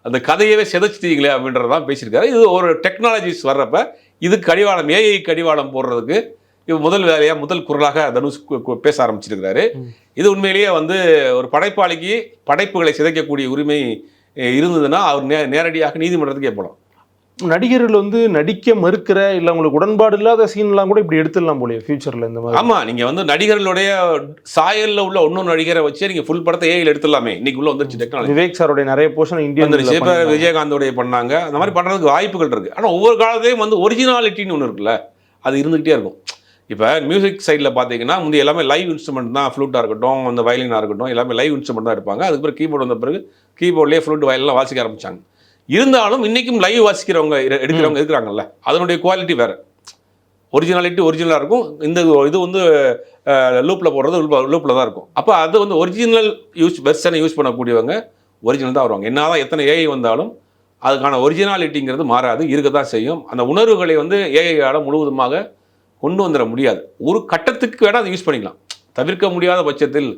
அந்த கதையவே சிதைச்சிட்டீங்களே அப்படின்றதான் பேசியிருக்காரு. இது ஒரு டெக்னாலஜிஸ் வர்றப்ப இதுக்கு கடிவாளம் ஏஐ கடிவாளம் போடுறதுக்கு இது முதல் வேலையாக முதல் குரலாக தனுஷ் பேச ஆரம்பிச்சிருக்கிறாரு. இது உண்மையிலேயே வந்து ஒரு படைப்பாளிக்கு படைப்புகளை சிதைக்கக்கூடிய உரிமை இருந்ததுன்னா அவர் நேரடியாக நீதிமன்றத்துக்கே போகலாம். நடிகர்கள் வந்து நடிக்க மறுக்கிற இல்லை உங்களுக்கு உடன்பாடு இல்லாத சீன்லாம் கூட இப்படி எடுத்துடலாம் போலயே ஃபியூச்சரில் இந்த மாதிரி. ஆமாம், நீங்கள் வந்து நடிகர்களுடைய சாயலில் உள்ள இன்னொரு நடிகரை வச்சு நீங்கள் ஃபுல் படத்தை ஏஐயில் எடுத்துடலாமே. இன்னைக்கு உள்ள வந்துருச்சு டெக்னாலஜி. விவேக் சாரோடைய நிறைய போர்ஷன் இந்தியன் இப்போ விஜயகாந்தோடைய பண்ணாங்க. அந்த மாதிரி பண்ணுறதுக்கு வாய்ப்புகள் இருக்குது. ஆனால் ஒவ்வொரு காலத்தையும் வந்து ஒரிஜினாலிட்டின்னு ஒன்று இருக்குல்ல, அது இருந்துகிட்டே இருக்கும். இப்போ மியூசிக் சைடில் பார்த்தீங்கன்னா முந்தைய எல்லாமே லைவ் இன்ஸ்ட்ருமெண்ட் தான். ஃப்ளூட்டாக இருக்கட்டும், அந்த வயலினாக இருக்கட்டும், எல்லாமே லைவ் இன்ஸ்ட்ருமெண்ட் தான் இருப்பாங்க. அதுக்கப்புறம் கீபோர்டு வந்த பிறகு கீபோர்ட்லேயே ஃப்ளூட் வயலெலாம் வாசிக்க ஆரம்பித்தாங்க. இருந்தாலும் இன்றைக்கும் லைவ் வாசிக்கிறவங்க எடுக்கிறவங்க இருக்கிறாங்கல்ல, அதனுடைய குவாலிட்டி வேறு. ஒரிஜினாலிட்டி ஒரிஜினலாக இருக்கும். இந்த இது வந்து லூப்பில் போடுறது லூப்பில் தான் இருக்கும். அப்போ அது வந்து ஒரிஜினல் வெர்ஷனை யூஸ் பண்ணக்கூடியவங்க ஒரிஜினல் தான் வருவாங்க. என்ன தான் எத்தனை ஏஐ வந்தாலும் அதுக்கான ஒரிஜினாலிட்டிங்கிறது மாறாது, இருக்க தான் செய்யும். அந்த உணர்வுகளை வந்து ஏஐயால் முழுவதுமாக கொண்டு வந்துட முடியாது. ஒரு கட்டத்துக்கு வேணால் அதை யூஸ் பண்ணிக்கலாம். தவிர்க்க முடியாத பட்சத்தில்